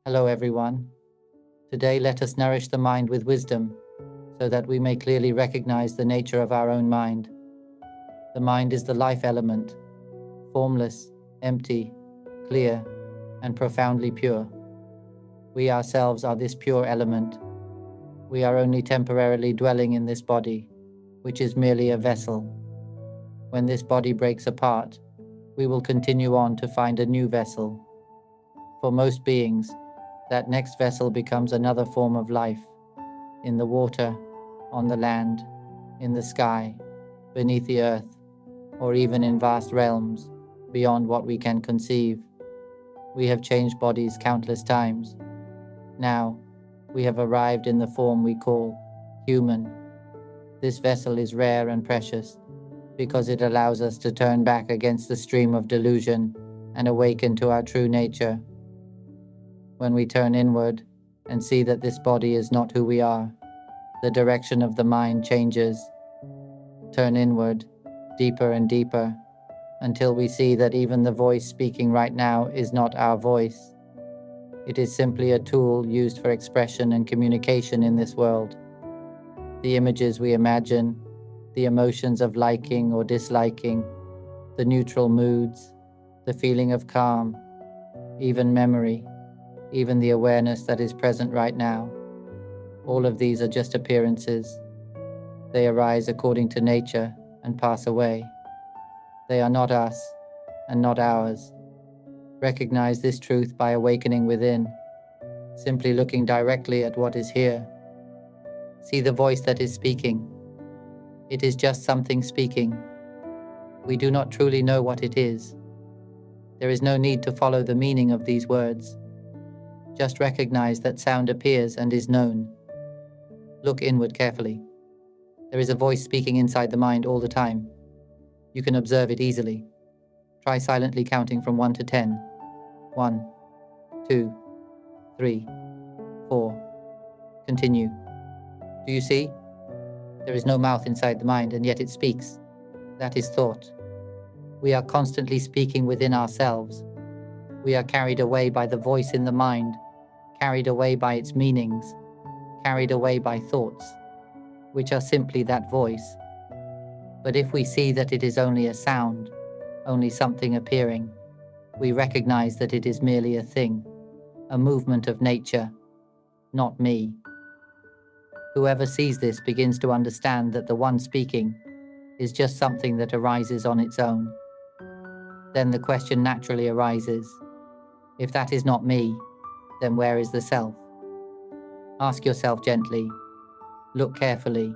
Hello, everyone. Today, let us nourish the mind with wisdom so that we may clearly recognize the nature of our own mind. The mind is the life element, formless, empty, clear, and profoundly pure. We ourselves are this pure element. We are only temporarily dwelling in this body, which is merely a vessel. When this body breaks apart, we will continue on to find a new vessel. For most beings, that next vessel becomes another form of life, in the water, on the land, in the sky, beneath the earth, or even in vast realms beyond what we can conceive. We have changed bodies countless times. Now, we have arrived in the form we call human. This vessel is rare and precious because it allows us to turn back against the stream of delusion and awaken to our true nature. When we turn inward and see that this body is not who we are, the direction of the mind changes. Turn inward, deeper and deeper, until we see that even the voice speaking right now is not our voice. It is simply a tool used for expression and communication in this world. The images we imagine, the emotions of liking or disliking, the neutral moods, the feeling of calm, even memory, even the awareness that is present right now. All of these are just appearances. They arise according to nature and pass away. They are not us and not ours. Recognize this truth by awakening within, simply looking directly at what is here. See the voice that is speaking. It is just something speaking. We do not truly know what it is. There is no need to follow the meaning of these words. Just recognize that sound appears and is known. Look inward carefully. There is a voice speaking inside the mind all the time. You can observe it easily. Try silently counting from 1 to 10. 1, 2, 3, 4. Continue. Do you see? There is no mouth inside the mind, and yet it speaks. That is thought. We are constantly speaking within ourselves. We are carried away by the voice in the mind, carried away by its meanings, carried away by thoughts, which are simply that voice. But if we see that it is only a sound, only something appearing, we recognize that it is merely a thing, a movement of nature, not me. Whoever sees this begins to understand that the one speaking is just something that arises on its own. Then the question naturally arises, if that is not me, then where is the self? Ask yourself gently, look carefully,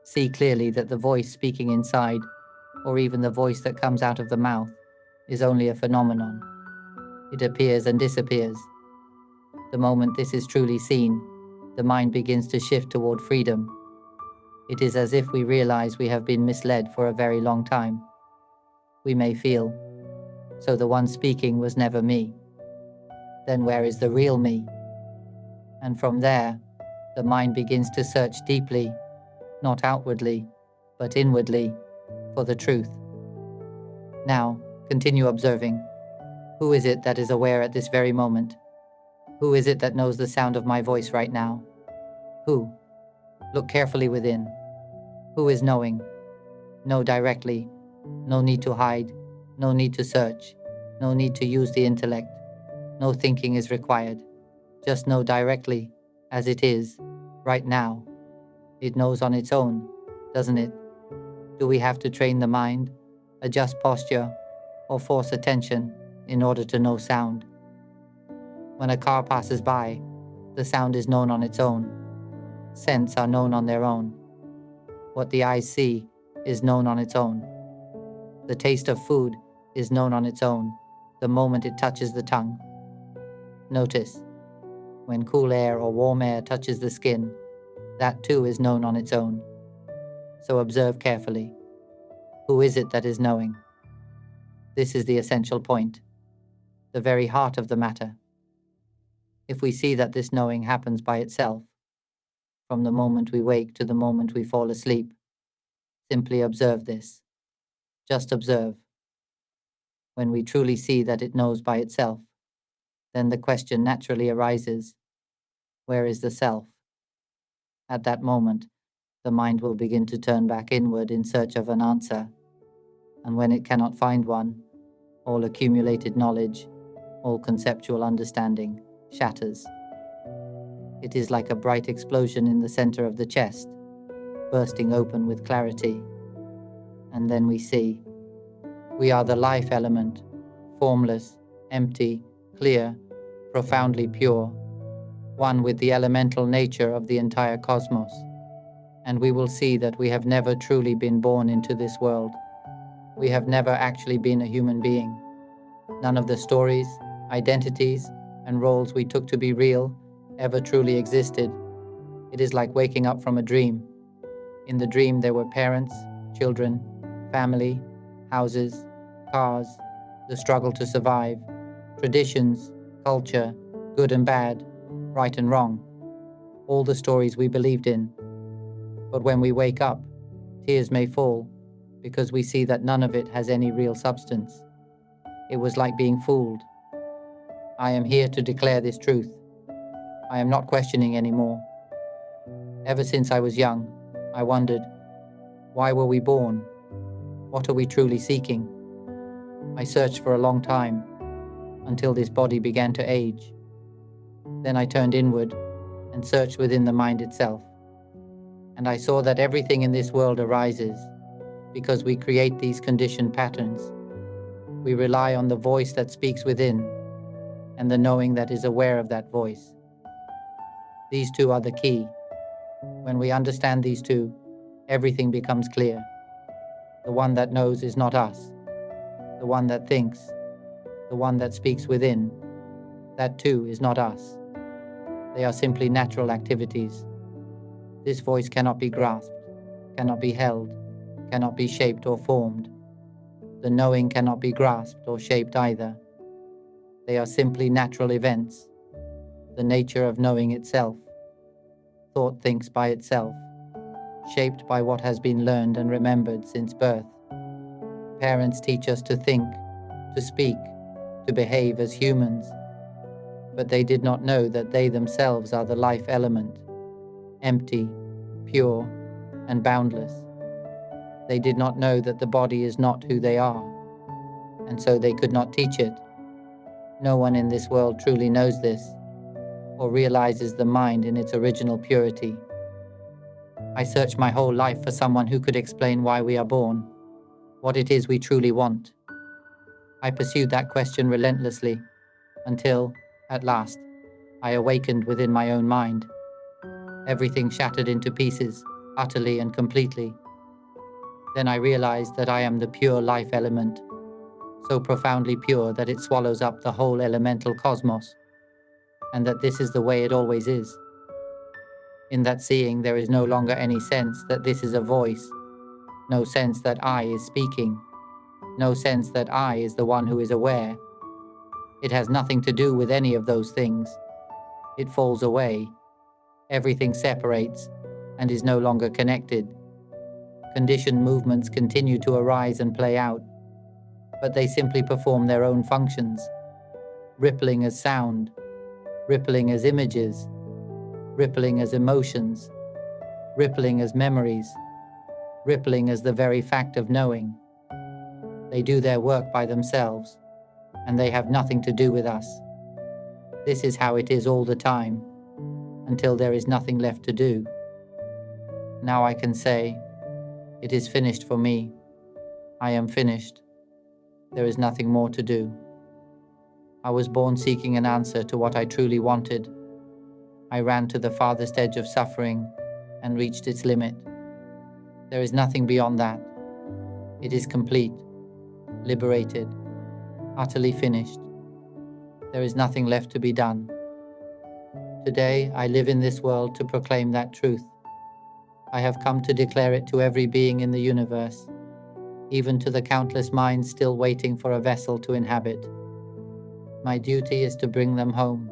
see clearly that the voice speaking inside, or even the voice that comes out of the mouth, is only a phenomenon. It appears and disappears. The moment this is truly seen, the mind begins to shift toward freedom. It is as if we realize we have been misled for a very long time. We may feel, so the one speaking was never me. Then where is the real me? And from there, the mind begins to search deeply, not outwardly, but inwardly, for the truth. Now, continue observing. Who is it that is aware at this very moment? Who is it that knows the sound of my voice right now? Who? Look carefully within. Who is knowing? Know directly. No need to hide. No need to search. No need to use the intellect. No thinking is required. Just know directly, as it is, right now. It knows on its own, doesn't it? Do we have to train the mind, adjust posture, or force attention in order to know sound? When a car passes by, the sound is known on its own. Scents are known on their own. What the eyes see is known on its own. The taste of food is known on its own the moment it touches the tongue. Notice, when cool air or warm air touches the skin, that too is known on its own. So observe carefully. Who is it that is knowing? This is the essential point, the very heart of the matter. If we see that this knowing happens by itself, from the moment we wake to the moment we fall asleep, simply observe this. Just observe. When we truly see that it knows by itself, then the question naturally arises, where is the self? At that moment, the mind will begin to turn back inward in search of an answer, and when it cannot find one, all accumulated knowledge, all conceptual understanding, shatters. It is like a bright explosion in the center of the chest, bursting open with clarity. And then we see, we are the life element, formless, empty, clear, profoundly pure, one with the elemental nature of the entire cosmos. And we will see that we have never truly been born into this world. We have never actually been a human being. None of the stories, identities, and roles we took to be real ever truly existed. It is like waking up from a dream. In the dream there were parents, children, family, houses, cars, the struggle to survive, traditions, culture, good and bad, right and wrong, all the stories we believed in. But when we wake up, tears may fall because we see that none of it has any real substance. It was like being fooled. I am here to declare this truth. I am not questioning anymore. Ever since I was young, I wondered, why were we born? What are we truly seeking? I searched for a long time, until this body began to age. Then I turned inward and searched within the mind itself. And I saw that everything in this world arises because we create these conditioned patterns. We rely on the voice that speaks within and the knowing that is aware of that voice. These two are the key. When we understand these two, everything becomes clear. The one that knows is not us. The one that thinks, the one that speaks within, that too is not us. They are simply natural activities. This voice cannot be grasped, cannot be held, cannot be shaped or formed. The knowing cannot be grasped or shaped either. They are simply natural events, the nature of knowing itself. Thought thinks by itself, shaped by what has been learned and remembered since birth. Parents teach us to think, to speak, to behave as humans, but they did not know that they themselves are the life element, empty, pure, and boundless. They did not know that the body is not who they are, and so they could not teach it. No one in this world truly knows this, or realizes the mind in its original purity. I searched my whole life for someone who could explain why we are born, what it is we truly want. I pursued that question relentlessly, until, at last, I awakened within my own mind. Everything shattered into pieces, utterly and completely. Then I realized that I am the pure life element, so profoundly pure that it swallows up the whole elemental cosmos, and that this is the way it always is. In that seeing, there is no longer any sense that this is a voice, no sense that I is speaking, no sense that I is the one who is aware. It has nothing to do with any of those things. It falls away. Everything separates and is no longer connected. Conditioned movements continue to arise and play out, but they simply perform their own functions, rippling as sound, rippling as images, rippling as emotions, rippling as memories, rippling as the very fact of knowing. They do their work by themselves, and they have nothing to do with us. This is how it is all the time, until there is nothing left to do. Now I can say, it is finished for me. I am finished. There is nothing more to do. I was born seeking an answer to what I truly wanted. I ran to the farthest edge of suffering and reached its limit. There is nothing beyond that. It is complete, liberated, utterly finished. There is nothing left to be done. Today, I live in this world to proclaim that truth. I have come to declare it to every being in the universe, even to the countless minds still waiting for a vessel to inhabit. My duty is to bring them home,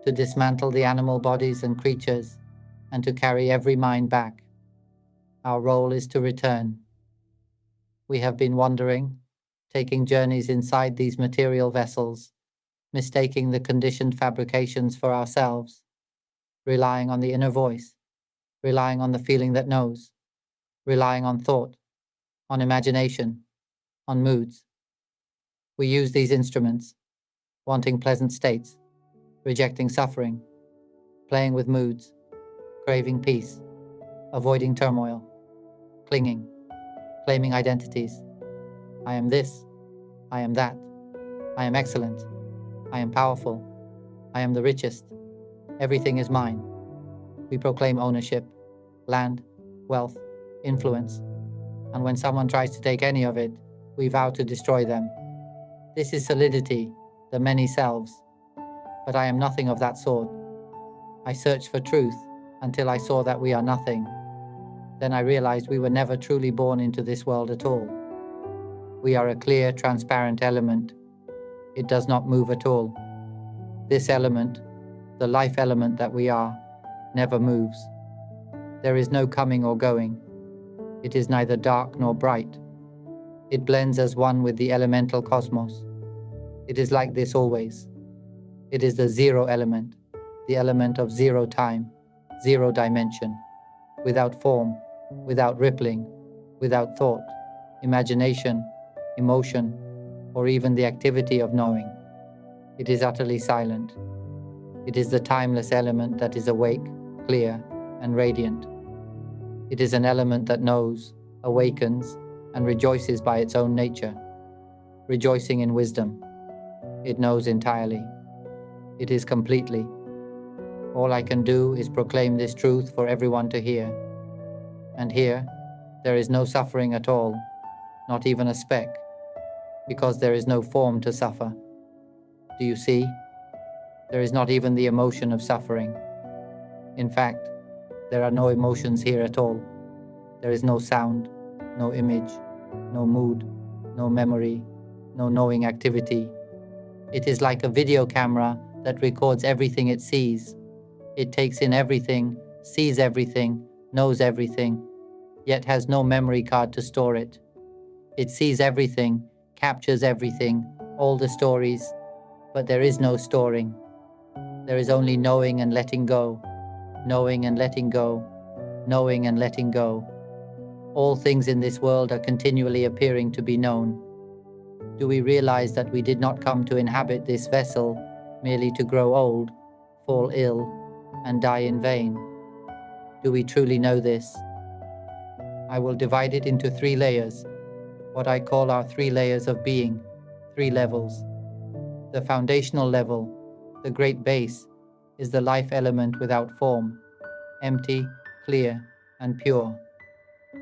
to dismantle the animal bodies and creatures, and to carry every mind back. Our role is to return. We have been wandering, taking journeys inside these material vessels, mistaking the conditioned fabrications for ourselves, relying on the inner voice, relying on the feeling that knows, relying on thought, on imagination, on moods. We use these instruments, wanting pleasant states, rejecting suffering, playing with moods, craving peace, avoiding turmoil, clinging, claiming identities. I am this, I am that, I am excellent, I am powerful, I am the richest, everything is mine. We proclaim ownership, land, wealth, influence, and when someone tries to take any of it, we vow to destroy them. This is solidity, the many selves, but I am nothing of that sort. I searched for truth until I saw that we are nothing. Then I realized we were never truly born into this world at all. We are a clear, transparent element. It does not move at all. This element, the life element that we are, never moves. There is no coming or going. It is neither dark nor bright. It blends as one with the elemental cosmos. It is like this always. It is the zero element, the element of zero time, zero dimension, without form, without rippling, without thought, imagination, emotion, or even the activity of knowing. It is utterly silent. It is the timeless element that is awake, clear, and radiant. It is an element that knows, awakens, and rejoices by its own nature, rejoicing in wisdom. It knows entirely. It is completely. All I can do is proclaim this truth for everyone to hear. And here, there is no suffering at all, not even a speck, because there is no form to suffer. Do you see? There is not even the emotion of suffering. In fact, there are no emotions here at all. There is no sound, no image, no mood, no memory, no knowing activity. It is like a video camera that records everything it sees. It takes in everything, sees everything, knows everything, yet has no memory card to store it. It sees everything, captures everything, all the stories, but there is no storing. There is only knowing and letting go, knowing and letting go, knowing and letting go. All things in this world are continually appearing to be known. Do we realize that we did not come to inhabit this vessel merely to grow old, fall ill, and die in vain? Do we truly know this? I will divide it into 3 layers, what I call our 3 layers of being, 3 levels. The foundational level, the great base, is the life element without form, empty, clear, and pure.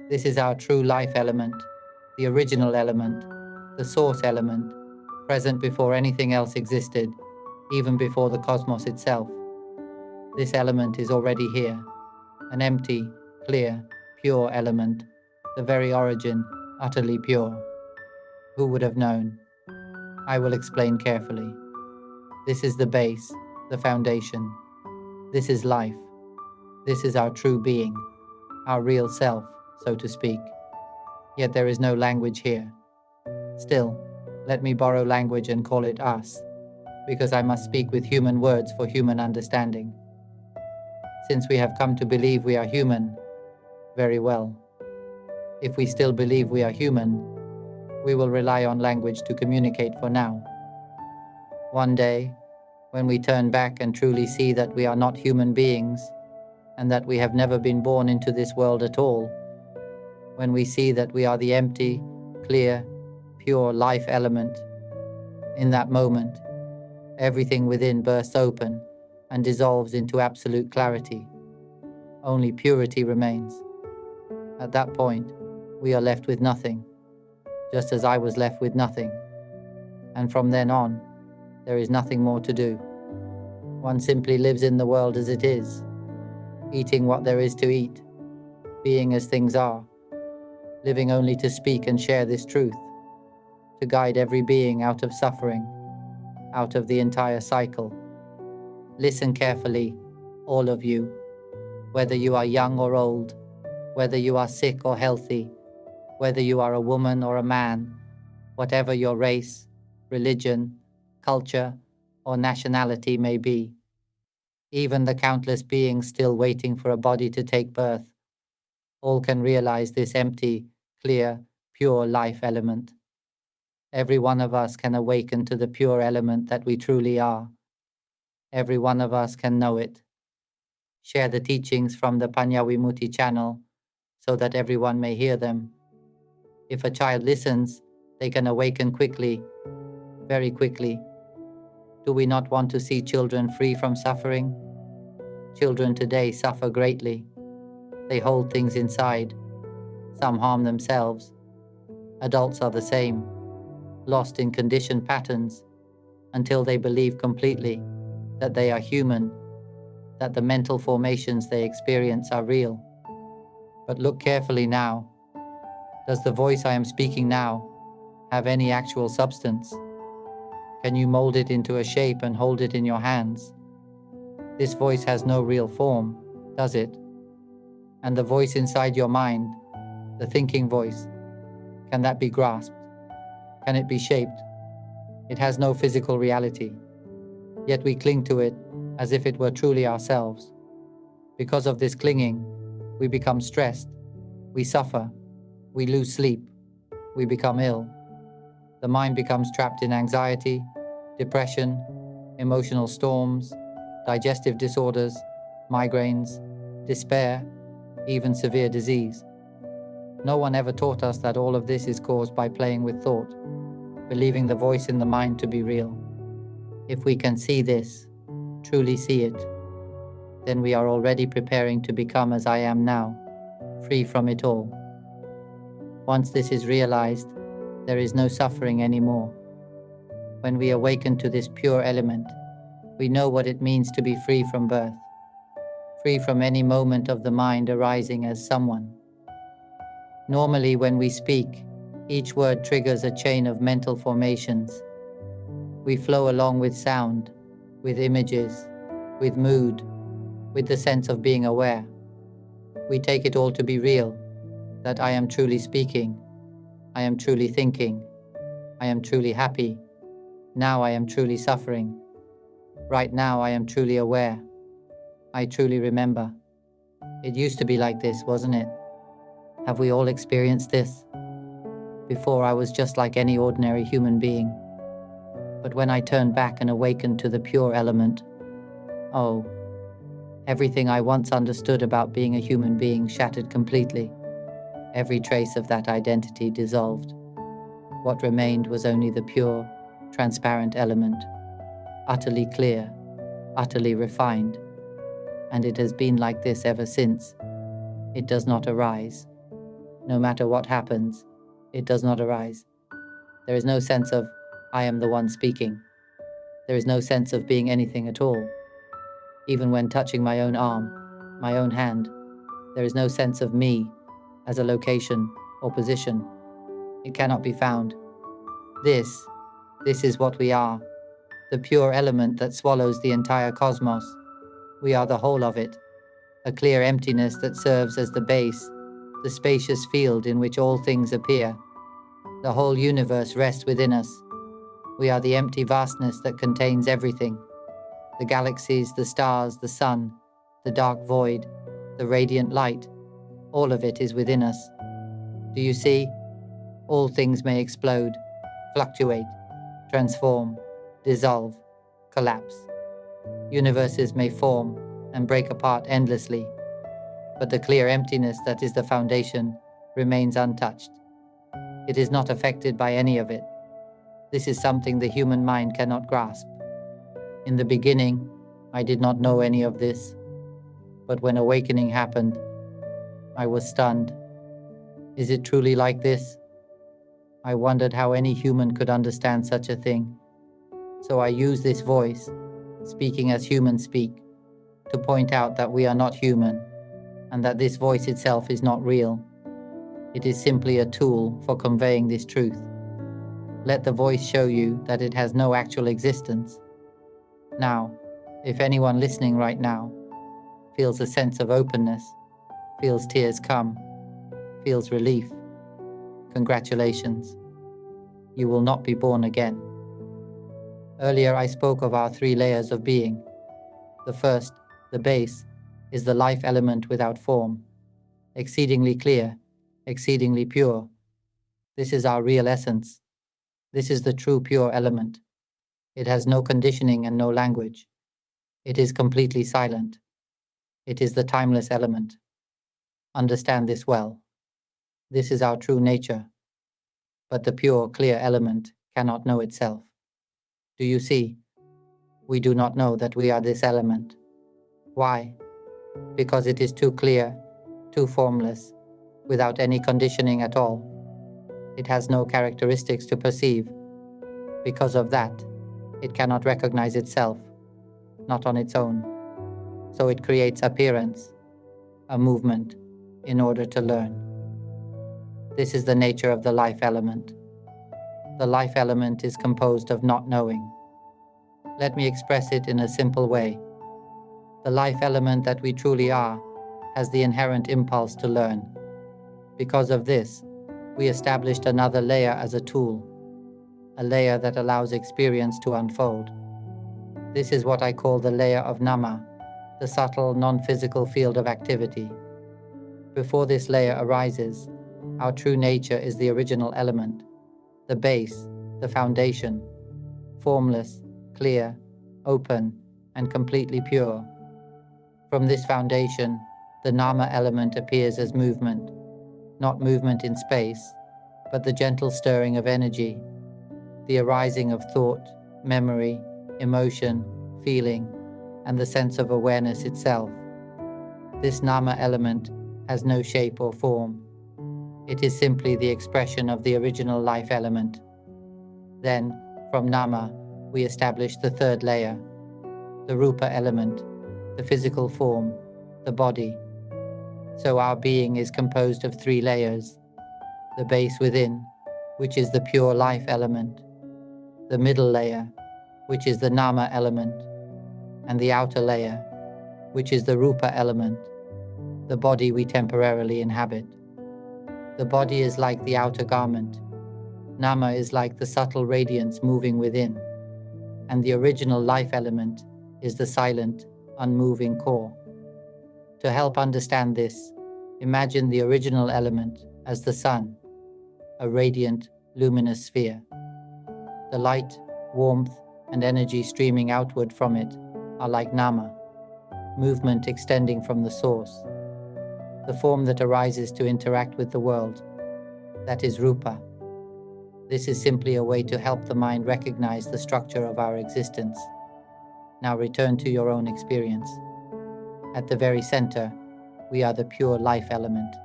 This is our true life element, the original element, the source element, present before anything else existed, even before the cosmos itself. This element is already here, an empty, clear, pure element, the very origin, utterly pure. Who would have known? I will explain carefully. This is the base, the foundation. This is life. This is our true being, our real self, so to speak. Yet there is no language here. Still, let me borrow language and call it us, because I must speak with human words for human understanding. Since we have come to believe we are human, very well. If we still believe we are human, we will rely on language to communicate for now. One day, when we turn back and truly see that we are not human beings, and that we have never been born into this world at all, when we see that we are the empty, clear, pure life element, in that moment, everything within bursts open and dissolves into absolute clarity. Only purity remains. At that point, we are left with nothing, just as I was left with nothing. And from then on, there is nothing more to do. One simply lives in the world as it is, eating what there is to eat, being as things are, living only to speak and share this truth, to guide every being out of suffering, out of the entire cycle. Listen carefully, all of you, whether you are young or old, whether you are sick or healthy, whether you are a woman or a man, whatever your race, religion, culture, or nationality may be, even the countless beings still waiting for a body to take birth, all can realize this empty, clear, pure life element. Every one of us can awaken to the pure element that we truly are. Every one of us can know it. Share the teachings from the Panyavimutti channel so that everyone may hear them. If a child listens, they can awaken quickly, very quickly. Do we not want to see children free from suffering? Children today suffer greatly. They hold things inside. Some harm themselves. Adults are the same, lost in conditioned patterns until they believe completely that they are human, that the mental formations they experience are real. But look carefully now. Does the voice I am speaking now have any actual substance? Can you mold it into a shape and hold it in your hands? This voice has no real form, does it? And the voice inside your mind, the thinking voice, can that be grasped? Can it be shaped? It has no physical reality, yet we cling to it as if it were truly ourselves. Because of this clinging, we become stressed, we suffer, we lose sleep, we become ill. The mind becomes trapped in anxiety, depression, emotional storms, digestive disorders, migraines, despair, even severe disease. No one ever taught us that all of this is caused by playing with thought, believing the voice in the mind to be real. If we can see this, truly see it, then we are already preparing to become as I am now, free from it all. Once this is realized, there is no suffering anymore. When we awaken to this pure element, we know what it means to be free from birth, free from any moment of the mind arising as someone. Normally, when we speak, each word triggers a chain of mental formations. We flow along with sound, with images, with mood, with the sense of being aware. We take it all to be real, that I am truly speaking, I am truly thinking, I am truly happy, now I am truly suffering, right now I am truly aware, I truly remember. It used to be like this, wasn't it? Have we all experienced this? Before I was just like any ordinary human being. But when I turned back and awakened to the pure element, oh, everything I once understood about being a human being shattered completely. Every trace of that identity dissolved. What remained was only the pure, transparent element, utterly clear, utterly refined. And it has been like this ever since. It does not arise. No matter what happens, it does not arise. There is no sense of, I am the one speaking. There is no sense of being anything at all. Even when touching my own arm, my own hand, there is no sense of me as a location or position. It cannot be found. This is what we are, the pure element that swallows the entire cosmos. We are the whole of it, a clear emptiness that serves as the base, the spacious field in which all things appear. The whole universe rests within us. We are the empty vastness that contains everything. The galaxies, the stars, the sun, the dark void, the radiant light, all of it is within us. Do you see? All things may explode, fluctuate, transform, dissolve, collapse. Universes may form and break apart endlessly, but the clear emptiness that is the foundation remains untouched. It is not affected by any of it. This is something the human mind cannot grasp. In the beginning, I did not know any of this, but when awakening happened, I was stunned. Is it truly like this? I wondered how any human could understand such a thing. So I use this voice, speaking as humans speak, to point out that we are not human, and that this voice itself is not real. It is simply a tool for conveying this truth. Let the voice show you that it has no actual existence. Now, if anyone listening right now feels a sense of openness, feels tears come, feels relief, congratulations. You will not be born again. Earlier I spoke of our three layers of being. The first, the base, is the life element without form, exceedingly clear, exceedingly pure. This is our real essence. This is the true pure element. It has no conditioning and no language. It is completely silent. It is the timeless element. Understand this well. This is our true nature. But the pure, clear element cannot know itself. Do you see? We do not know that we are this element. Why? Because it is too clear, too formless, without any conditioning at all. It has no characteristics to perceive. Because of that, it cannot recognize itself, not on its own. So it creates appearance, a movement, in order to learn. This is the nature of the life element. The life element is composed of not knowing. Let me express it in a simple way. The life element that we truly are has the inherent impulse to learn. Because of this, we established another layer as a tool, a layer that allows experience to unfold. This is what I call the layer of Nama, the subtle, non-physical field of activity. Before this layer arises, our true nature is the original element, the base, the foundation, formless, clear, open, and completely pure. From this foundation, the Nama element appears as movement, not movement in space, but the gentle stirring of energy, the arising of thought, memory, emotion, feeling, and the sense of awareness itself. This Nama element has no shape or form. It is simply the expression of the original life element. Then, from Nama, we establish the third layer, the Rupa element, the physical form, the body. So our being is composed of three layers: the base within, which is the pure life element, the middle layer, which is the Nama element, and the outer layer, which is the Rupa element, the body we temporarily inhabit. The body is like the outer garment. Nama is like the subtle radiance moving within, and the original life element is the silent, unmoving core. To help understand this, imagine the original element as the sun, a radiant, luminous sphere. The light, warmth, and energy streaming outward from it are like Nama, movement extending from the source. The form that arises to interact with the world, that is Rupa. This is simply a way to help the mind recognize the structure of our existence. Now return to your own experience. At the very center, we are the pure life element.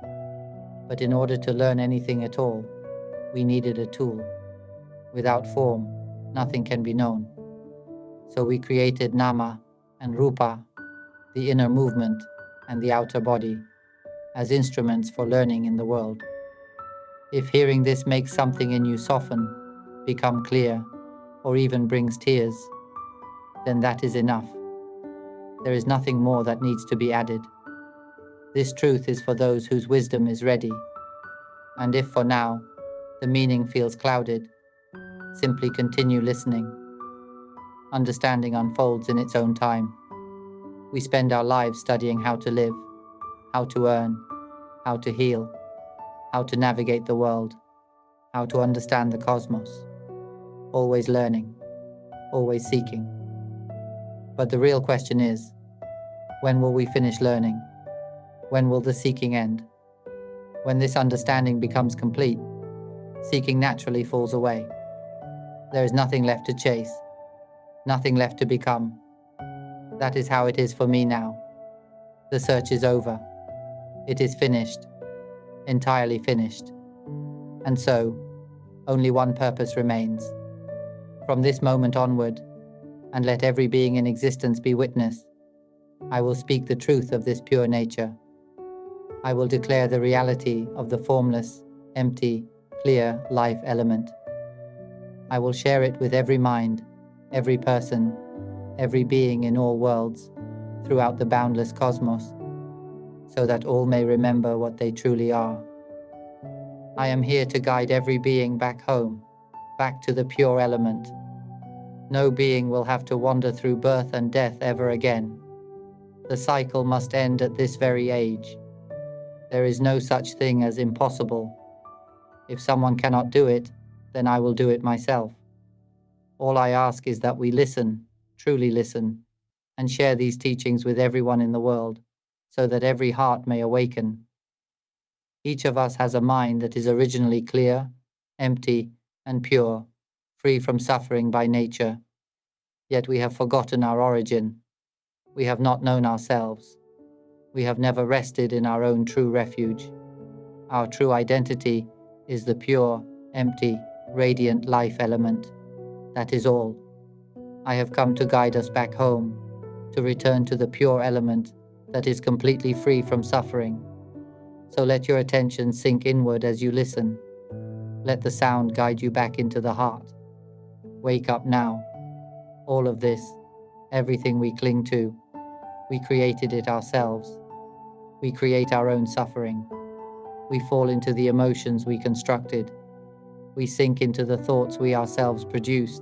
But in order to learn anything at all, we needed a tool. Without form, nothing can be known. So we created Nama and Rupa, the inner movement and the outer body, as instruments for learning in the world. If hearing this makes something in you soften, become clear, or even brings tears, then that is enough. There is nothing more that needs to be added. This truth is for those whose wisdom is ready. And if for now, the meaning feels clouded, simply continue listening. Understanding unfolds in its own time. We spend our lives studying how to live, how to earn, how to heal, how to navigate the world, how to understand the cosmos. Always learning, always seeking. But the real question is, when will we finish learning? When will the seeking end? When this understanding becomes complete, seeking naturally falls away. There is nothing left to chase, nothing left to become. That is how it is for me now. The search is over. It is finished, entirely finished. And so, only one purpose remains. From this moment onward, and let every being in existence be witness, I will speak the truth of this pure nature. I will declare the reality of the formless, empty, clear life element. I will share it with every mind, every person, every being in all worlds, throughout the boundless cosmos, so that all may remember what they truly are. I am here to guide every being back home, back to the pure element. No being will have to wander through birth and death ever again. The cycle must end at this very age. There is no such thing as impossible. If someone cannot do it, then I will do it myself. All I ask is that we listen, truly listen, and share these teachings with everyone in the world, so that every heart may awaken. Each of us has a mind that is originally clear, empty, and pure, free from suffering by nature. Yet we have forgotten our origin. We have not known ourselves. We have never rested in our own true refuge. Our true identity is the pure, empty, radiant life element. That is all. I have come to guide us back home, to return to the pure element that is completely free from suffering. So let your attention sink inward as you listen. Let the sound guide you back into the heart. Wake up now. All of this, everything we cling to, we created it ourselves. We create our own suffering. We fall into the emotions we constructed. We sink into the thoughts we ourselves produced.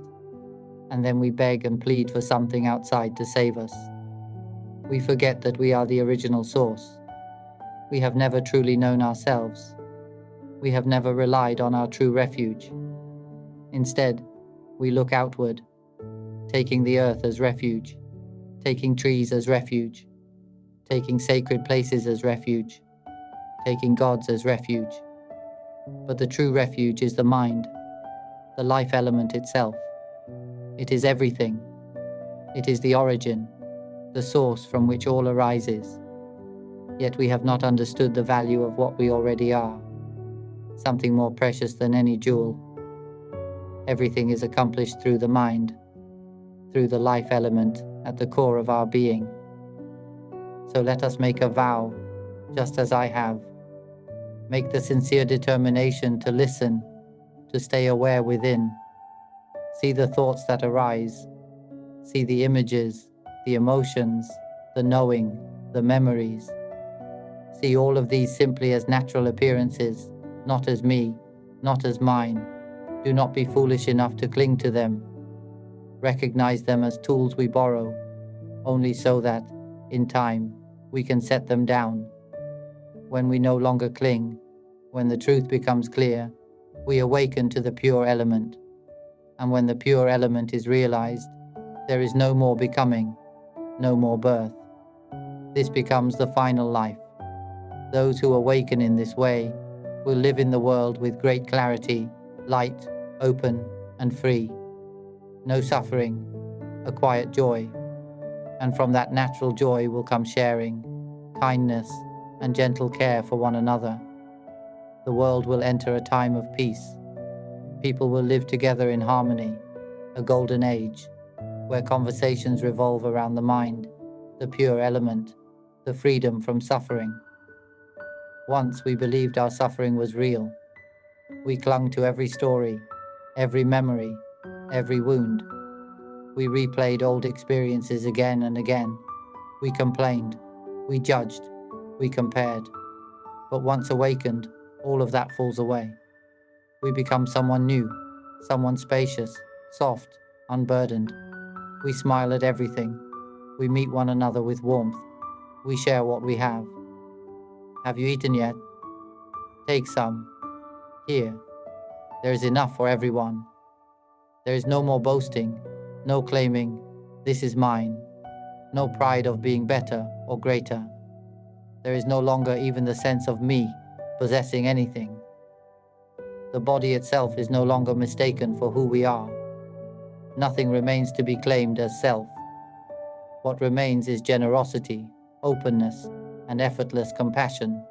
And then we beg and plead for something outside to save us. We forget that we are the original source. We have never truly known ourselves. We have never relied on our true refuge. Instead, we look outward, taking the earth as refuge, taking trees as refuge, taking sacred places as refuge, taking gods as refuge. But the true refuge is the mind, the life element itself. It is everything. It is the origin, the source from which all arises. Yet we have not understood the value of what we already are, something more precious than any jewel. Everything is accomplished through the mind, through the life element at the core of our being. So let us make a vow, just as I have. Make the sincere determination to listen, to stay aware within. See the thoughts that arise. See the images, the emotions, the knowing, the memories. See all of these simply as natural appearances, not as me, not as mine. Do not be foolish enough to cling to them. Recognize them as tools we borrow, only so that, in time, we can set them down. When we no longer cling, when the truth becomes clear, we awaken to the pure element. And when the pure element is realized, there is no more becoming, no more birth. This becomes the final life. Those who awaken in this way will live in the world with great clarity, light, open, and free. No suffering, a quiet joy. And from that natural joy will come sharing, kindness, and gentle care for one another. The world will enter a time of peace. People will live together in harmony, a golden age, where conversations revolve around the mind, the pure element, the freedom from suffering. Once we believed our suffering was real. We clung to every story, every memory, every wound. We replayed old experiences again and again. We complained, we judged, we compared. But once awakened, all of that falls away. We become someone new, someone spacious, soft, unburdened. We smile at everything. We meet one another with warmth. We share what we have. Have you eaten yet? Take some. Here. There is enough for everyone. There is no more boasting, no claiming, this is mine. No pride of being better or greater. There is no longer even the sense of me possessing anything. The body itself is no longer mistaken for who we are. Nothing remains to be claimed as self. What remains is generosity, openness, and effortless compassion.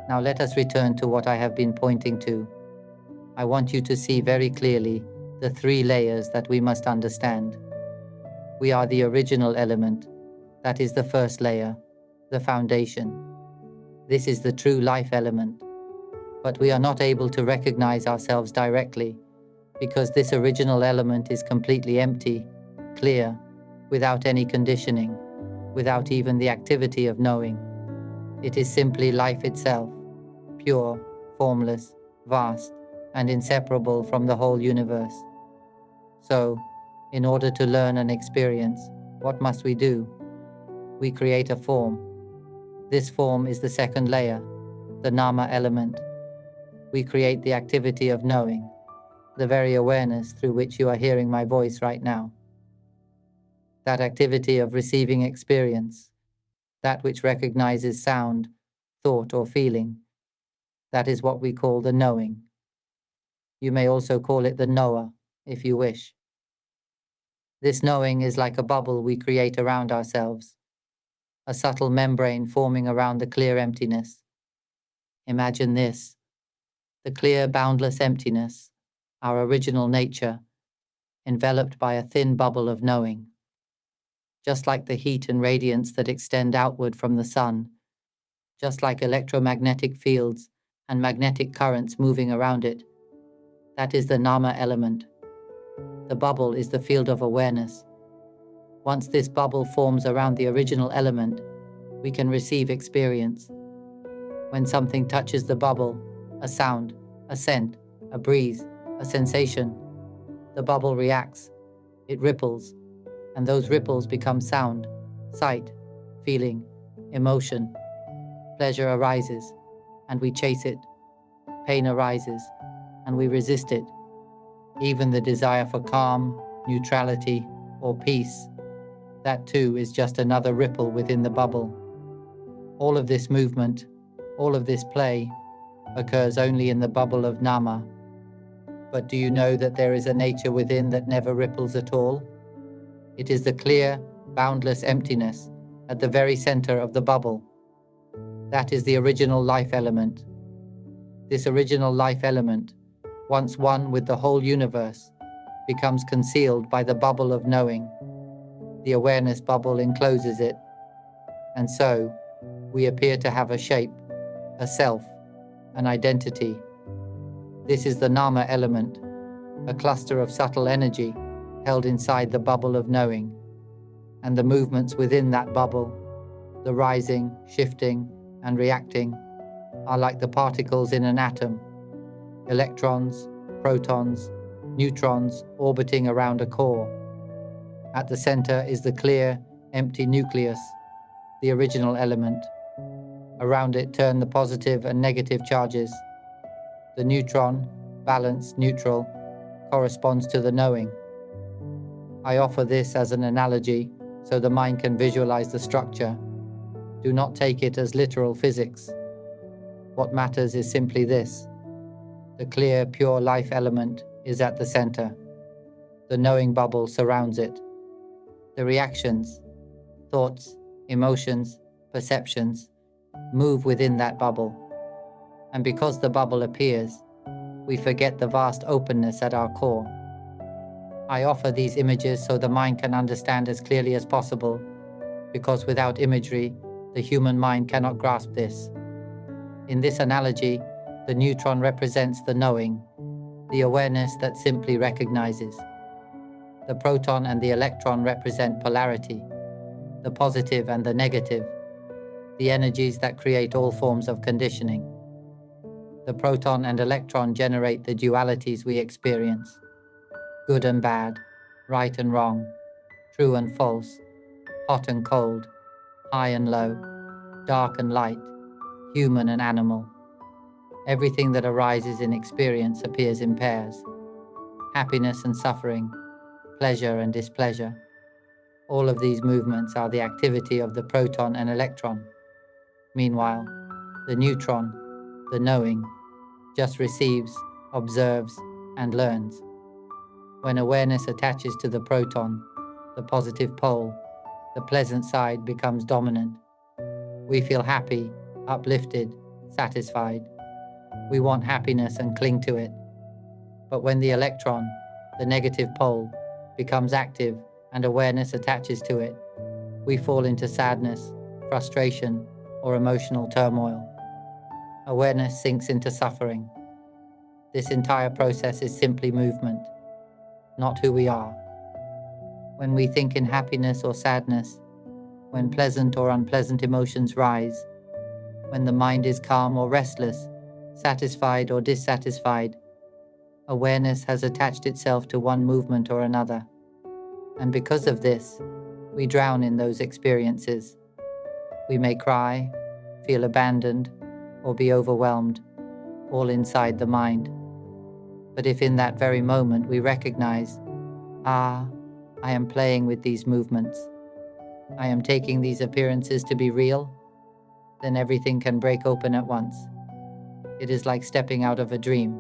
Now let us return to what I have been pointing to. I want you to see very clearly the three layers that we must understand. We are the original element. That is the first layer, the foundation. This is the true life element. But we are not able to recognize ourselves directly because this original element is completely empty, clear, without any conditioning, without even the activity of knowing. It is simply life itself, pure, formless, vast, and inseparable from the whole universe. So, In order to learn and experience, what must we do? We create a form. This form is the second layer, the nama element. We create the activity of knowing, the very awareness through which you are hearing my voice right now. That activity of receiving experience, that which recognizes sound, thought, or feeling, that is what we call the knowing. You may also call it the knower, if you wish. This knowing is like a bubble we create around ourselves, a subtle membrane forming around the clear emptiness. Imagine this, the clear, boundless emptiness, our original nature, enveloped by a thin bubble of knowing. Just like the heat and radiance that extend outward from the sun, just like electromagnetic fields and magnetic currents moving around it, that is the nama element. The bubble is the field of awareness. Once this bubble forms around the original element, we can receive experience. When something touches the bubble, a sound, a scent, a breeze, a sensation, the bubble reacts, it ripples, and those ripples become sound, sight, feeling, emotion. Pleasure arises, and we chase it. Pain arises, and we resist it. Even the desire for calm, neutrality, or peace, that too is just another ripple within the bubble. All of this movement, all of this play, occurs only in the bubble of nama. But do you know that there is a nature within that never ripples at all? It is the clear, boundless emptiness at the very center of the bubble. That is the original life element. This original life element, once one with the whole universe, becomes concealed by the bubble of knowing. The awareness bubble encloses it, and so we appear to have a shape, a self, an identity. This is the nama element, a cluster of subtle energy held inside the bubble of knowing, and the movements within that bubble, the rising, shifting, and reacting, are like the particles in an atom, electrons, protons, neutrons orbiting around a core. At the center is the clear, empty nucleus, the original element. Around it turn the positive and negative charges. The neutron, balanced, neutral, corresponds to the knowing. I offer this as an analogy so the mind can visualize the structure. Do not take it as literal physics. What matters is simply this. The clear, pure life element is at the center. The knowing bubble surrounds it. The reactions, thoughts, emotions, perceptions, move within that bubble. And because the bubble appears, we forget the vast openness at our core. I offer these images so the mind can understand as clearly as possible, because without imagery, the human mind cannot grasp this. In this analogy, the neutron represents the knowing, the awareness that simply recognizes. The proton and the electron represent polarity, the positive and the negative, the energies that create all forms of conditioning. The proton and electron generate the dualities we experience, good and bad, right and wrong, true and false, hot and cold, high and low, dark and light, human and animal. Everything that arises in experience appears in pairs. Happiness and suffering, pleasure and displeasure. All of these movements are the activity of the proton and electron. Meanwhile, the neutron, the knowing, just receives, observes, and learns. When awareness attaches to the proton, the positive pole, the pleasant side becomes dominant. We feel happy, uplifted, satisfied. We want happiness and cling to it. But when the electron, the negative pole, becomes active and awareness attaches to it, we fall into sadness, frustration, or emotional turmoil. Awareness sinks into suffering. This entire process is simply movement, not who we are. When we think in happiness or sadness, when pleasant or unpleasant emotions rise, when the mind is calm or restless, satisfied or dissatisfied, awareness has attached itself to one movement or another. And because of this, we drown in those experiences. We may cry, feel abandoned, or be overwhelmed, all inside the mind. But if in that very moment we recognize, I am playing with these movements, I am taking these appearances to be real, then everything can break open at once. It is like stepping out of a dream.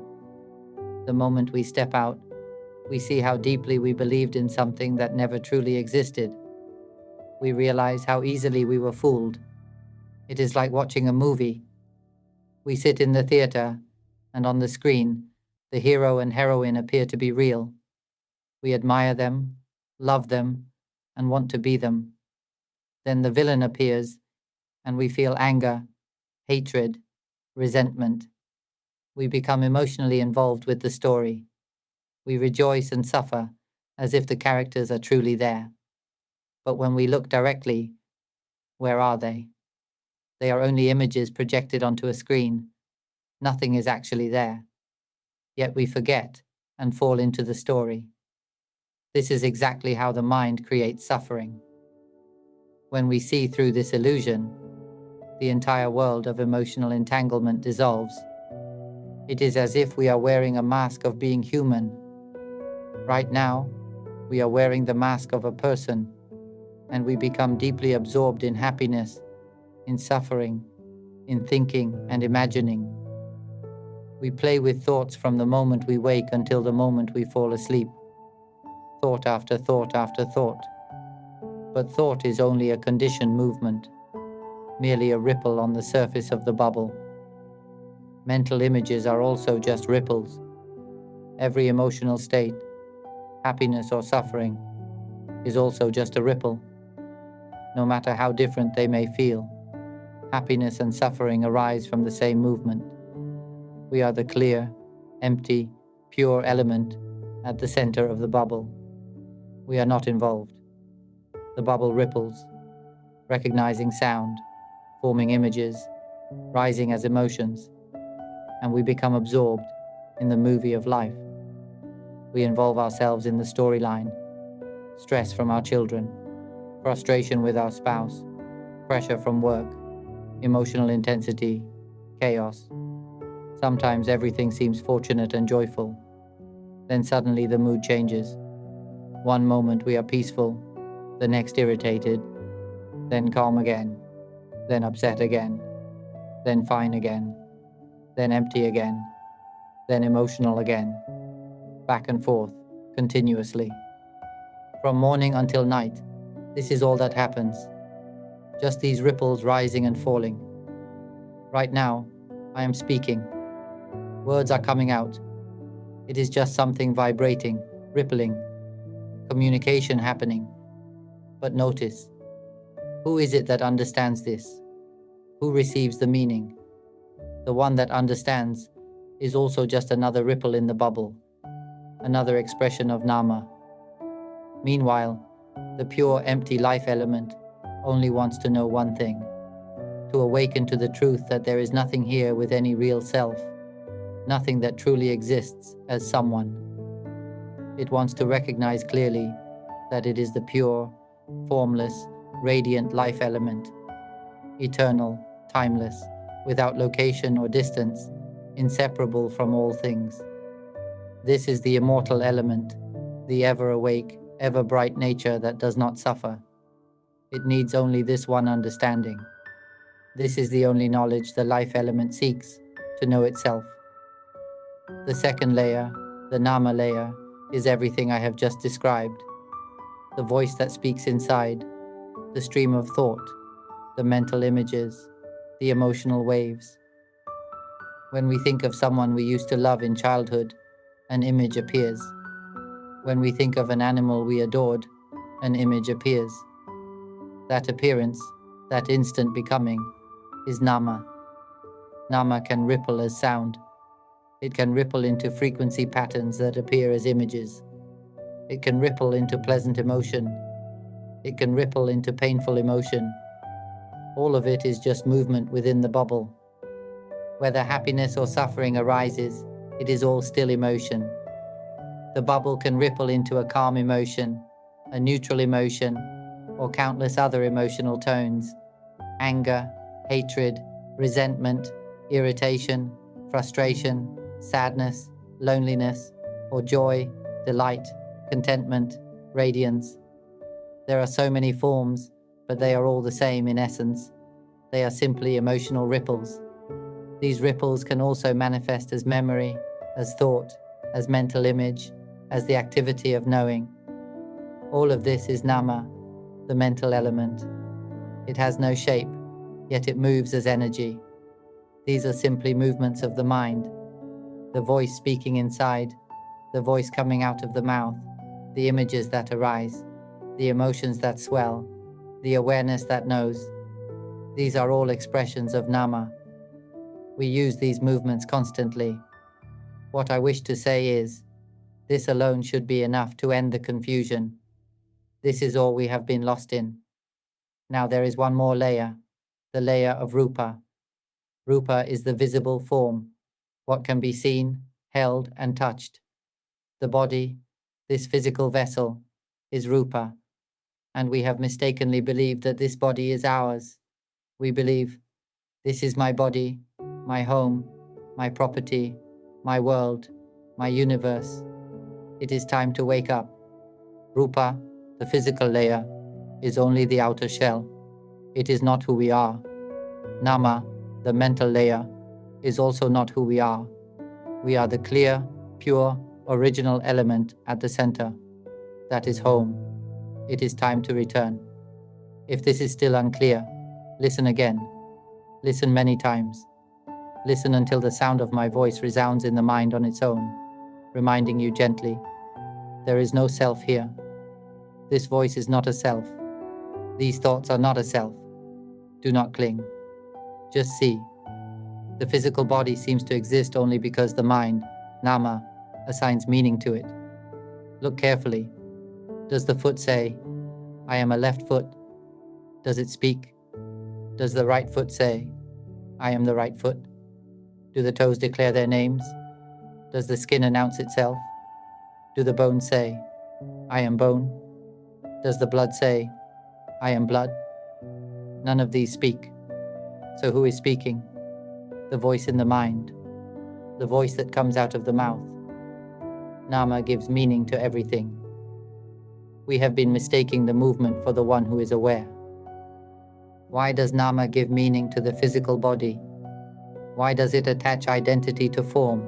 The moment we step out, we see how deeply we believed in something that never truly existed. We realize how easily we were fooled. It is like watching a movie. We sit in the theater, and on the screen, the hero and heroine appear to be real. We admire them, love them, and want to be them. Then the villain appears, and we feel anger, hatred, resentment. We become emotionally involved with the story. We rejoice and suffer as if the characters are truly there. But when we look directly, where are they? They are only images projected onto a screen. Nothing is actually there. Yet we forget and fall into the story. This is exactly how the mind creates suffering. When we see through this illusion, the entire world of emotional entanglement dissolves. It is as if we are wearing a mask of being human. Right now, we are wearing the mask of a person, and we become deeply absorbed in happiness, in suffering, in thinking and imagining. We play with thoughts from the moment we wake until the moment we fall asleep. Thought after thought after thought. But thought is only a conditioned movement, merely a ripple on the surface of the bubble. Mental images are also just ripples. Every emotional state, happiness or suffering, is also just a ripple. No matter how different they may feel, happiness and suffering arise from the same movement. We are the clear, empty, pure element at the center of the bubble. We are not involved. The bubble ripples, recognizing sound, forming images, rising as emotions, and we become absorbed in the movie of life. We involve ourselves in the storyline, stress from our children, frustration with our spouse, pressure from work, emotional intensity, chaos. Sometimes everything seems fortunate and joyful. Then suddenly the mood changes. One moment we are peaceful, the next irritated, then calm again, then upset again, then fine again, then empty again, then emotional again, back and forth, continuously. From morning until night, this is all that happens. Just these ripples rising and falling. Right now, I am speaking. Words are coming out. It is just something vibrating, rippling, communication happening. But notice, who is it that understands this? Who receives the meaning? The one that understands is also just another ripple in the bubble, another expression of Nama. Meanwhile, the pure empty life element only wants to know one thing: to awaken to the truth that there is nothing here with any real self, nothing that truly exists as someone. It wants to recognize clearly that it is the pure, formless, radiant life element, eternal, timeless, without location or distance, inseparable from all things. This is the immortal element, the ever-awake, ever-bright nature that does not suffer. It needs only this one understanding. This is the only knowledge the life element seeks, to know itself. The second layer, the Nama layer, is everything I have just described. The voice that speaks inside, the stream of thought, the mental images, the emotional waves. When we think of someone we used to love in childhood, an image appears. When we think of an animal we adored, an image appears. That appearance, that instant becoming, is Nama. Nama can ripple as sound. It can ripple into frequency patterns that appear as images. It can ripple into pleasant emotion. It can ripple into painful emotion. All of it is just movement within the bubble. Whether happiness or suffering arises, it is all still emotion. The bubble can ripple into a calm emotion, a neutral emotion, or countless other emotional tones: anger, hatred, resentment, irritation, frustration, sadness, loneliness, or joy, delight, contentment, radiance. There are so many forms, but they are all the same in essence. They are simply emotional ripples. These ripples can also manifest as memory, as thought, as mental image, as the activity of knowing. All of this is nama, the mental element. It has no shape, yet it moves as energy. These are simply movements of the mind, the voice speaking inside, the voice coming out of the mouth, the images that arise, the emotions that swell, the awareness that knows. These are all expressions of nama. We use these movements constantly. What I wish to say is, this alone should be enough to end the confusion. This is all we have been lost in. Now there is one more layer, the layer of rupa. Rupa is the visible form, what can be seen, held, and touched. The body, this physical vessel, is rupa, and we have mistakenly believed that this body is ours. We believe, this is my body, my home, my property, my world, my universe. It is time to wake up. Rupa, the physical layer, is only the outer shell. It is not who we are. Nama, the mental layer, is also not who we are. We are the clear, pure, original element at the center. That is home. It is time to return. If this is still unclear, listen again. Listen many times. Listen until the sound of my voice resounds in the mind on its own, reminding you gently, there is no self here. This voice is not a self. These thoughts are not a self. Do not cling. Just see. The physical body seems to exist only because the mind, nama, assigns meaning to it. Look carefully. Does the foot say, I am a left foot? Does it speak? Does the right foot say, I am the right foot? Do the toes declare their names? Does the skin announce itself? Do the bones say, I am bone? Does the blood say, I am blood? None of these speak. So who is speaking? The voice in the mind, the voice that comes out of the mouth. Nama gives meaning to everything. We have been mistaking the movement for the one who is aware. Why does nama give meaning to the physical body? Why does it attach identity to form?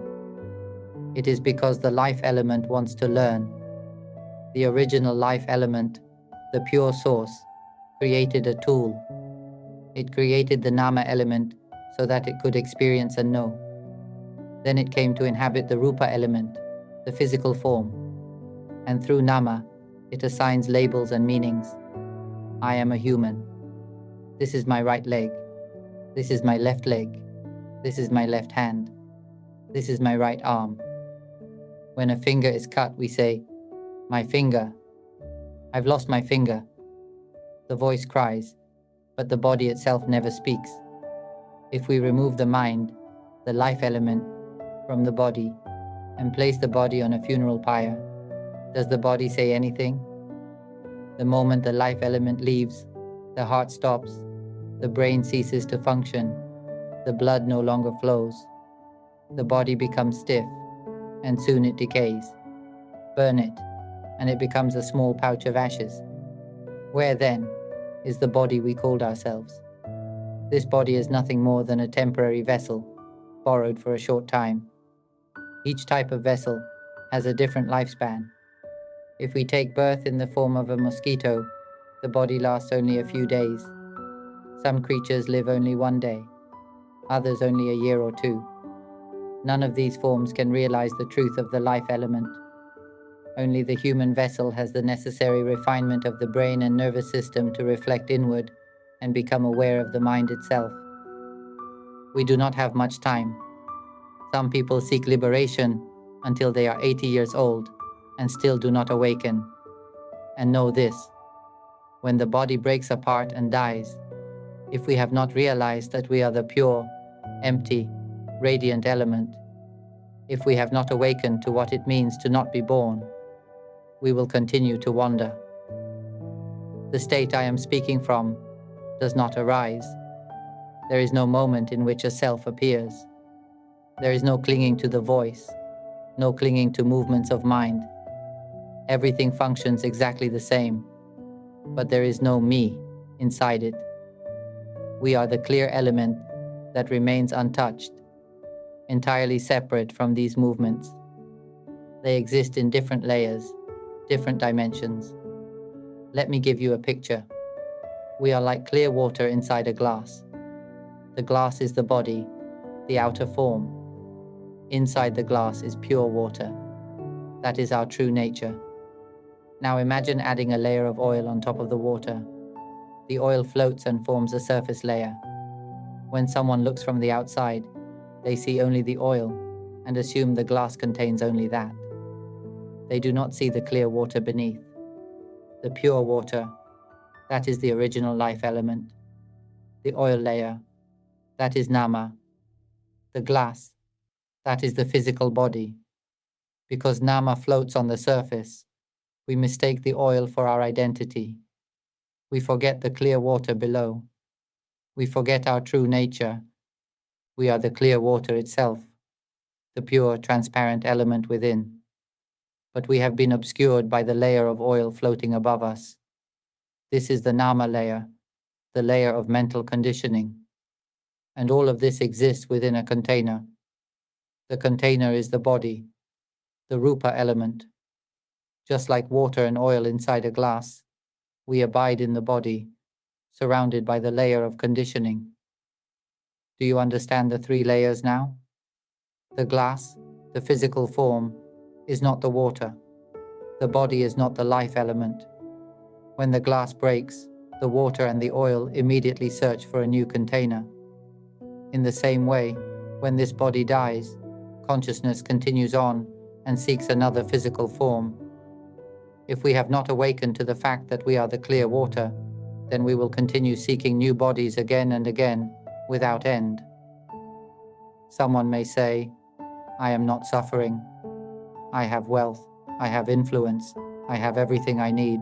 It is because the life element wants to learn. The original life element, the pure source, created a tool. It created the nama element so that it could experience and know. Then it came to inhabit the rupa element, the physical form. And through nama, it assigns labels and meanings. I am a human. This is my right leg. This is my left leg. This is my left hand. This is my right arm. When a finger is cut, we say, my finger. I've lost my finger. The voice cries, but the body itself never speaks. If we remove the mind, the life element, from the body, and place the body on a funeral pyre, does the body say anything? The moment the life element leaves, the heart stops, the brain ceases to function, the blood no longer flows. The body becomes stiff, and soon it decays. Burn it, and it becomes a small pouch of ashes. Where then is the body we called ourselves? This body is nothing more than a temporary vessel, borrowed for a short time. Each type of vessel has a different lifespan. If we take birth in the form of a mosquito, the body lasts only a few days. Some creatures live only one day, others only a year or two. None of these forms can realize the truth of the life element. Only the human vessel has the necessary refinement of the brain and nervous system to reflect inward and become aware of the mind itself. We do not have much time. Some people seek liberation until they are 80 years old and still do not awaken. And know this, when the body breaks apart and dies, if we have not realized that we are the pure, empty, radiant element, if we have not awakened to what it means to not be born, we will continue to wander. The state I am speaking from does not arise. There is no moment in which a self appears. There is no clinging to the voice, no clinging to movements of mind. Everything functions exactly the same, but there is no me inside it. We are the clear element that remains untouched, entirely separate from these movements. They exist in different layers, different dimensions. Let me give you a picture. We are like clear water inside a glass. The glass is the body, the outer form. Inside the glass is pure water. That is our true nature. Now imagine adding a layer of oil on top of the water. The oil floats and forms a surface layer. When someone looks from the outside, they see only the oil and assume the glass contains only that. They do not see the clear water beneath. The pure water, that is the original life element. The oil layer, that is nama. The glass, that is the physical body. Because nama floats on the surface, we mistake the oil for our identity. We forget the clear water below. We forget our true nature. We are the clear water itself, the pure, transparent element within. But we have been obscured by the layer of oil floating above us. This is the nama layer, the layer of mental conditioning. And all of this exists within a container. The container is the body, the rupa element. Just like water and oil inside a glass, we abide in the body, surrounded by the layer of conditioning. Do you understand the three layers now? The glass, the physical form, is not the water. The body is not the life element. When the glass breaks, the water and the oil immediately search for a new container. In the same way, when this body dies, consciousness continues on and seeks another physical form. If we have not awakened to the fact that we are the clear water, then we will continue seeking new bodies again and again, without end. Someone may say, I am not suffering. I have wealth, I have influence, I have everything I need.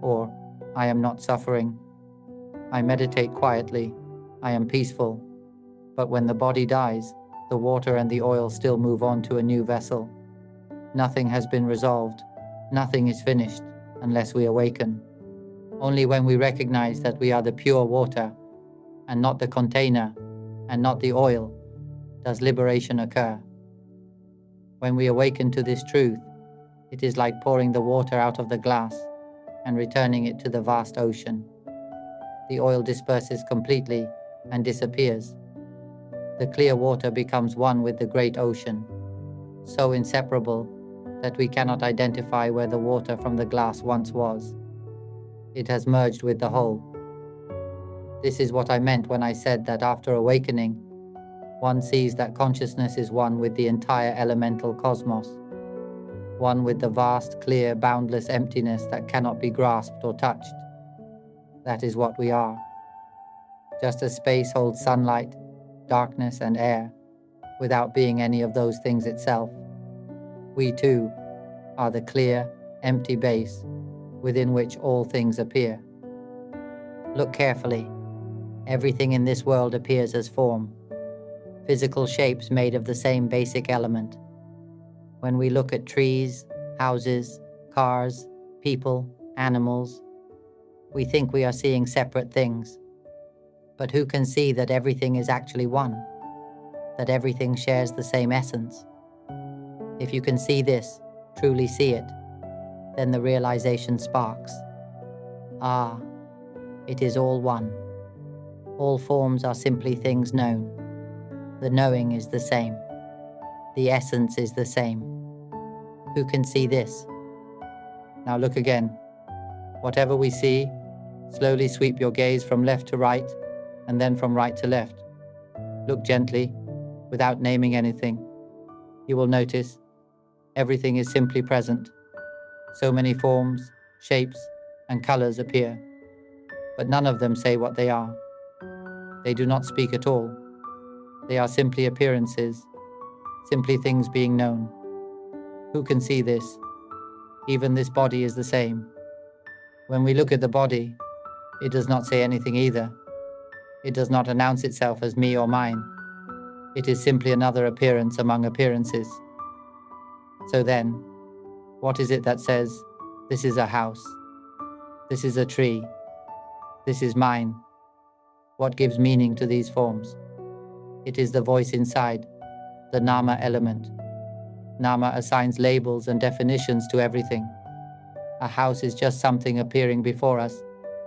Or, I am not suffering. I meditate quietly, I am peaceful. But when the body dies, the water and the oil still move on to a new vessel. Nothing has been resolved, nothing is finished, unless we awaken. Only when we recognize that we are the pure water, and not the container, and not the oil, does liberation occur. When we awaken to this truth, it is like pouring the water out of the glass and returning it to the vast ocean. The oil disperses completely and disappears. The clear water becomes one with the great ocean, so inseparable that we cannot identify where the water from the glass once was. It has merged with the whole. This is what I meant when I said that after awakening, one sees that consciousness is one with the entire elemental cosmos, one with the vast, clear, boundless emptiness that cannot be grasped or touched. That is what we are. Just as space holds sunlight, darkness, and air, without being any of those things itself, we too are the clear, empty base within which all things appear. Look carefully. Everything in this world appears as form, physical shapes made of the same basic element. When we look at trees, houses, cars, people, animals, we think we are seeing separate things. But who can see that everything is actually one, that everything shares the same essence? If you can see this, truly see it, then the realization sparks. Ah, it is all one. All forms are simply things known. The knowing is the same. The essence is the same. Who can see this? Now look again. Whatever we see, slowly sweep your gaze from left to right, and then from right to left. Look gently, without naming anything. You will notice everything is simply present. So many forms, shapes, and colors appear, but none of them say what they are. They do not speak at all. They are simply appearances, simply things being known. Who can see this? Even this body is the same. When we look at the body, it does not say anything either. It does not announce itself as me or mine. It is simply another appearance among appearances. So then, what is it that says, this is a house, this is a tree, this is mine? What gives meaning to these forms? It is the voice inside, the nama element. Nama assigns labels and definitions to everything. A house is just something appearing before us,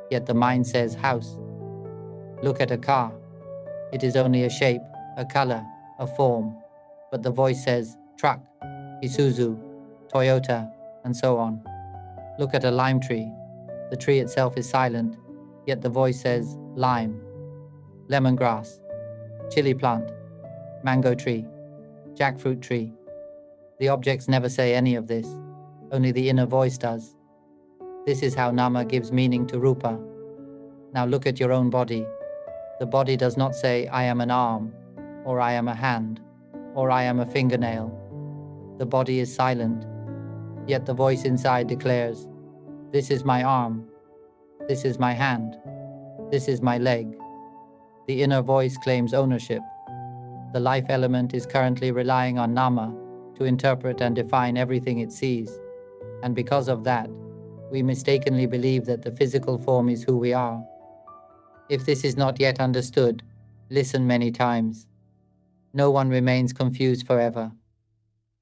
yet the mind says house. Look at a car. It is only a shape, a color, a form, but the voice says truck, Isuzu, Toyota, and so on. Look at a lime tree. The tree itself is silent, yet the voice says lime, lemongrass, chili plant, mango tree, jackfruit tree. The objects never say any of this, only the inner voice does. This is how Nama gives meaning to Rupa. Now look at your own body. The body does not say, I am an arm, or I am a hand, or I am a fingernail. The body is silent, yet the voice inside declares, this is my arm, this is my hand, this is my leg. The inner voice claims ownership. The life element is currently relying on Nama to interpret and define everything it sees, and because of that, we mistakenly believe that the physical form is who we are. If this is not yet understood, listen many times. No one remains confused forever.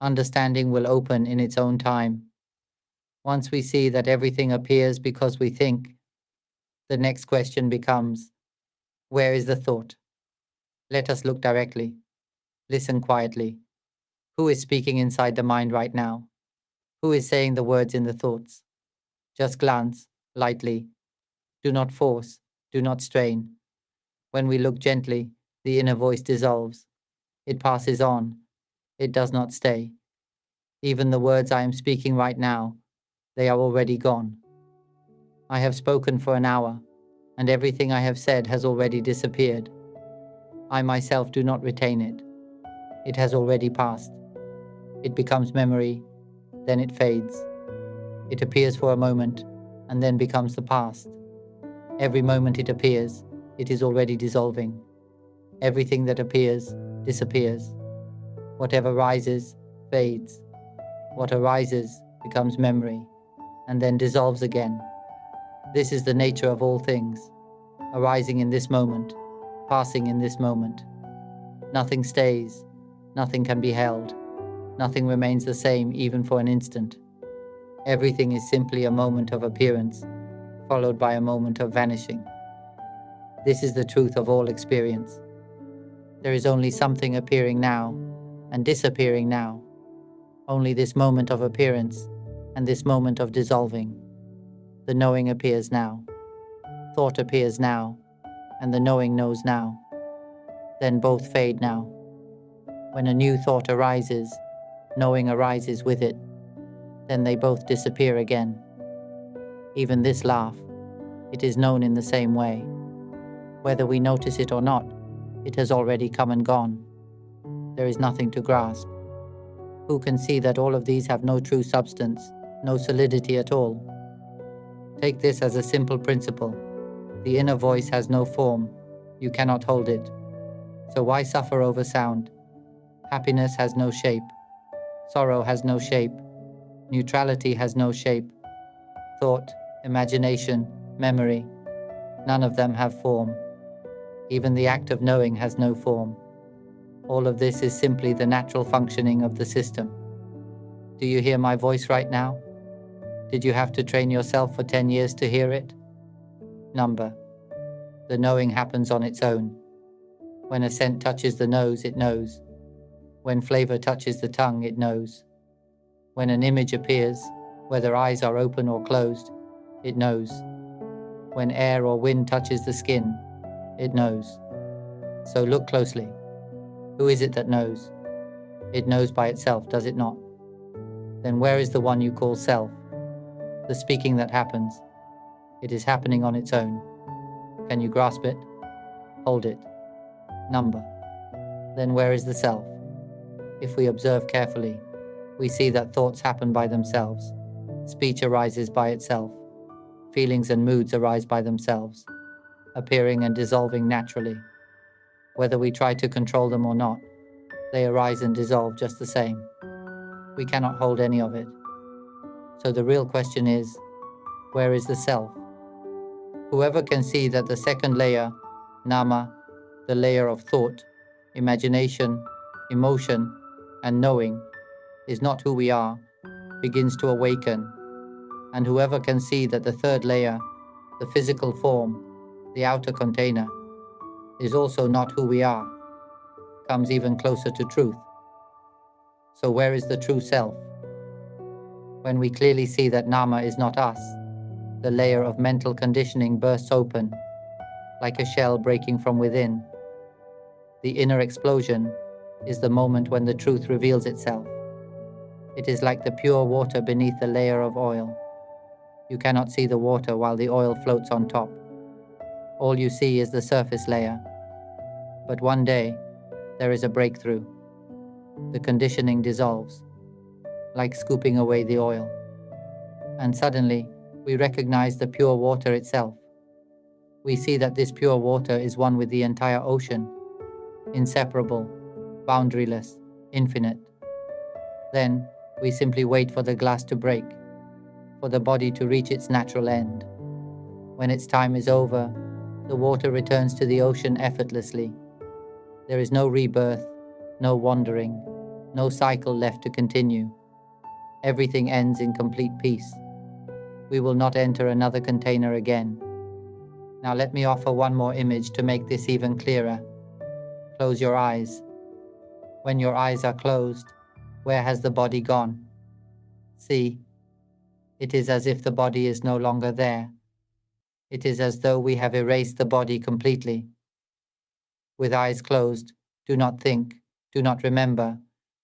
Understanding will open in its own time. Once we see that everything appears because we think, the next question becomes, where is the thought? Let us look directly. Listen quietly. Who is speaking inside the mind right now? Who is saying the words in the thoughts? Just glance, lightly. Do not force, do not strain. When we look gently, the inner voice dissolves. It passes on. It does not stay. Even the words I am speaking right now, they are already gone. I have spoken for an hour, and everything I have said has already disappeared. I myself do not retain it. It has already passed. It becomes memory, then it fades. It appears for a moment, and then becomes the past. Every moment it appears, it is already dissolving. Everything that appears, disappears. Whatever rises, fades. What arises becomes memory, and then dissolves again. This is the nature of all things, arising in this moment, passing in this moment. Nothing stays, nothing can be held, nothing remains the same even for an instant. Everything is simply a moment of appearance, followed by a moment of vanishing. This is the truth of all experience. There is only something appearing now and disappearing now. Only this moment of appearance and this moment of dissolving. The knowing appears now. Thought appears now, and the knowing knows now. Then both fade now. When a new thought arises, knowing arises with it. Then they both disappear again. Even this laugh, it is known in the same way. Whether we notice it or not, it has already come and gone. There is nothing to grasp. Who can see that all of these have no true substance, no solidity at all? Take this as a simple principle. The inner voice has no form. You cannot hold it. So why suffer over sound? Happiness has no shape. Sorrow has no shape. Neutrality has no shape. Thought, imagination, memory, none of them have form. Even the act of knowing has no form. All of this is simply the natural functioning of the system. Do you hear my voice right now? Did you have to train yourself for 10 years to hear it? Number. The knowing happens on its own. When a scent touches the nose, it knows. When flavor touches the tongue, it knows. When an image appears, whether eyes are open or closed, it knows. When air or wind touches the skin, it knows. So look closely. Who is it that knows? It knows by itself, does it not? Then where is the one you call self? The speaking that happens. It is happening on its own. Can you grasp it? Hold it. Number. Then where is the self? If we observe carefully, we see that thoughts happen by themselves. Speech arises by itself. Feelings and moods arise by themselves, appearing and dissolving naturally. Whether we try to control them or not, they arise and dissolve just the same. We cannot hold any of it. So the real question is, where is the self? Whoever can see that the second layer, nama, the layer of thought, imagination, emotion, and knowing, is not who we are, begins to awaken. And whoever can see that the third layer, the physical form, the outer container, is also not who we are, comes even closer to truth. So where is the true self? When we clearly see that nama is not us, the layer of mental conditioning bursts open, like a shell breaking from within. The inner explosion is the moment when the truth reveals itself. It is like the pure water beneath a layer of oil. You cannot see the water while the oil floats on top. All you see is the surface layer. But one day, there is a breakthrough. The conditioning dissolves, like scooping away the oil. And suddenly, we recognize the pure water itself. We see that this pure water is one with the entire ocean, inseparable, boundaryless, infinite. Then, we simply wait for the glass to break, for the body to reach its natural end. When its time is over, the water returns to the ocean effortlessly. There is no rebirth, no wandering, no cycle left to continue. Everything ends in complete peace. We will not enter another container again. Now let me offer one more image to make this even clearer. Close your eyes. When your eyes are closed, where has the body gone? See, it is as if the body is no longer there. It is as though we have erased the body completely. With eyes closed, do not think, do not remember,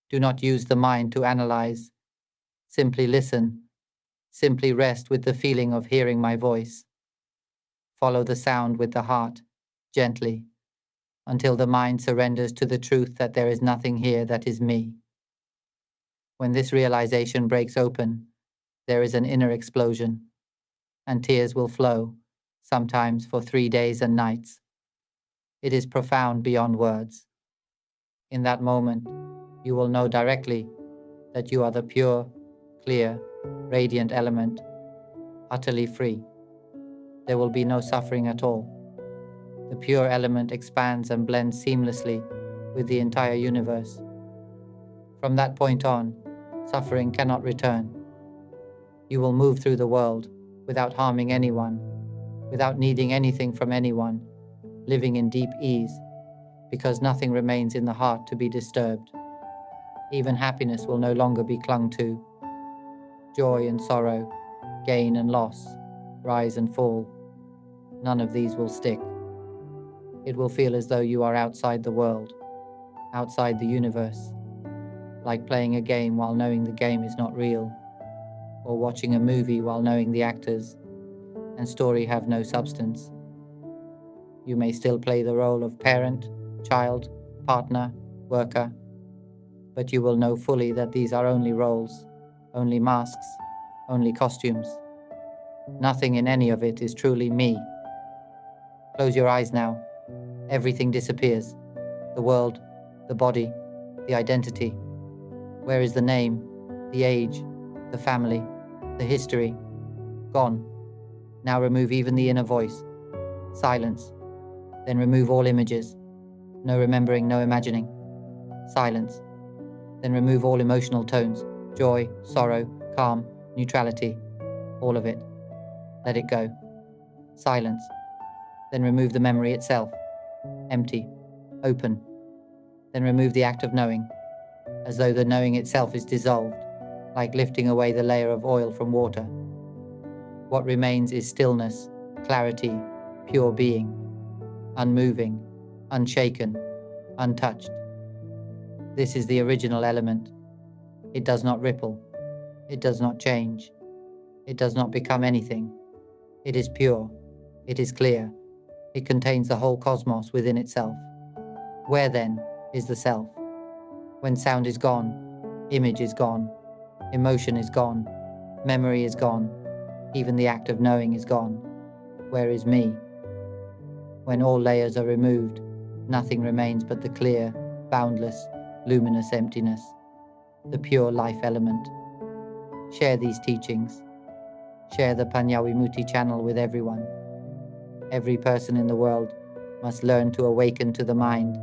do not use the mind to analyze. Simply listen. Simply rest with the feeling of hearing my voice. Follow the sound with the heart, gently, until the mind surrenders to the truth that there is nothing here that is me. When this realization breaks open, there is an inner explosion, and tears will flow, sometimes for 3 days and nights. It is profound beyond words. In that moment, you will know directly that you are the pure, clear, radiant element, utterly free. There will be no suffering at all. The pure element expands and blends seamlessly with the entire universe. From that point on, suffering cannot return. You will move through the world without harming anyone, without needing anything from anyone, living in deep ease, because nothing remains in the heart to be disturbed. Even happiness will no longer be clung to. Joy and sorrow, gain and loss, rise and fall, none of these will stick. It will feel as though you are outside the world, outside the universe, like playing a game while knowing the game is not real, or watching a movie while knowing the actors and story have no substance. You may still play the role of parent, child, partner, worker, but you will know fully that these are only roles, only masks, only costumes. Nothing in any of it is truly me. Close your eyes now. Everything disappears. The world, the body, the identity. Where is the name, the age, the family, the history? Gone. Now remove even the inner voice. Silence. Then remove all images. No remembering, no imagining. Silence. Then remove all emotional tones. Joy, sorrow, calm, neutrality. All of it. Let it go. Silence. Then remove the memory itself. Empty. Open. Then remove the act of knowing, as though the knowing itself is dissolved, like lifting away the layer of oil from water. What remains is stillness, clarity, pure being, unmoving, unshaken, untouched. This is the original element. It does not ripple. It does not change. It does not become anything. It is pure. It is clear. It contains the whole cosmos within itself. Where then is the self? When sound is gone, image is gone, emotion is gone, memory is gone, Even the act of knowing is gone. Where is me? When all layers are removed, nothing remains but the clear, boundless, luminous emptiness, the pure life element. Share these teachings. Share the Panyawimutti channel with everyone. Every person in the world must learn to awaken to the mind,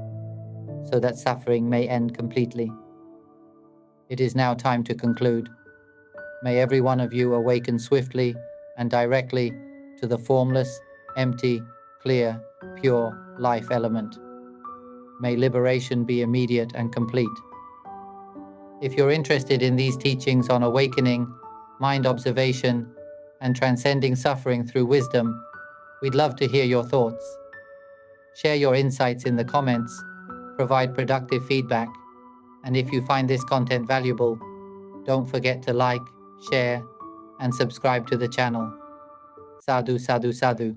so that suffering may end completely. It is now time to conclude. May every one of you awaken swiftly and directly to the formless, empty, clear, pure life element. May liberation be immediate and complete. If you're interested in these teachings on awakening, mind observation, and transcending suffering through wisdom, we'd love to hear your thoughts. Share your insights in the comments, provide productive feedback, and if you find this content valuable, don't forget to like, share, and subscribe to the channel. Sadhu, sadhu, sadhu.